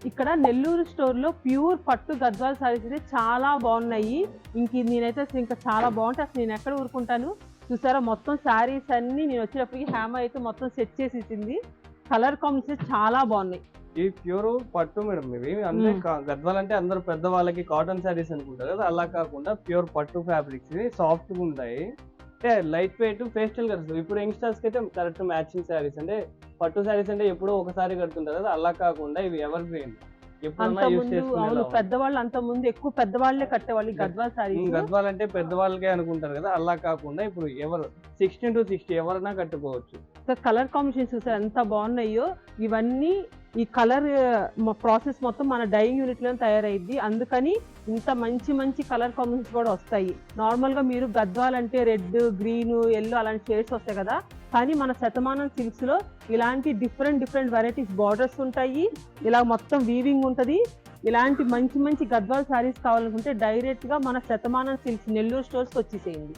ఇక్కడ నెల్లూరు స్టోర్ లో ప్యూర్ పట్టు గద్వాల్ సారీస్ అయితే చాలా బాగున్నాయి. నేనైతే ఇంకా చాలా బాగుంటాయి. అసలు నేను ఎక్కడ ఊరుకుంటాను. చూసారా మొత్తం శారీస్ అన్ని నేను వచ్చేటప్పటికి హ్యామ్ అయితే మొత్తం సెట్ చేసి ఇచ్చింది. కలర్ కాంబినేషన్ చాలా బాగున్నాయి. ఈ ప్యూర్ పట్టు మేడం ఇవి అంటే గద్వాల్ అంటే అందరు పెద్ద వాళ్ళకి కాటన్ శారీస్ అనుకుంటారు కదా, అలా కాకుండా ప్యూర్ పట్టు ఫ్యాబ్రిక్స్ ఇవి సాఫ్ట్ గా ఉంటాయి. అంటే లైట్ వెయిట్ పేస్టల్ కలర్స్. ఇప్పుడు యంగ్స్టర్స్ కి అయితే కరెక్ట్ మ్యాచింగ్ శారీస్. అంటే పట్టు శారీస్ అంటే ఎప్పుడో ఒకసారి కడుతుంటారు కదా, అలా కాకుండా ఇవి ఎవర్ గ్రీన్ పెద్దవాళ్ళు అంత ముందు ఎక్కువ పెద్దవాళ్ళే కట్టేవాళ్ళు గద్వాల్ సారీ. గద్వాల్ అంటే పెద్దవాళ్ళకే అనుకుంటారు కదా, అలా కాకుండా ఇప్పుడు ఎవరు 16 to 60 ఎవరైనా కట్టుకోవచ్చు. కలర్ కాంబినేషన్ చూసారు ఎంత బాగున్నాయో. ఇవన్నీ ఈ కలర్ ప్రాసెస్ మొత్తం మన డైయింగ్ యూనిట్ లో తయారైద్ది. అందుకని ఇంత మంచి మంచి కలర్ కాంబినేషన్స్ కూడా వస్తాయి. నార్మల్ గా మీరు గద్వాల్ అంటే రెడ్, గ్రీన్, ఎల్లో అలాంటి షేడ్స్ వస్తాయి కదా, కానీ మన శతమానం సిల్క్స్ లో ఇలాంటి డిఫరెంట్ వెరైటీస్ బార్డర్స్ ఉంటాయి. ఇలా మొత్తం వీవింగ్ ఉంటది. ఇలాంటి మంచి మంచి గద్వాల్ సారీస్ కావాలనుకుంటే డైరెక్ట్ గా మన శతమానం సిల్క్స్ నెల్లూరు స్టోర్స్ కి వచ్చేసేయండి.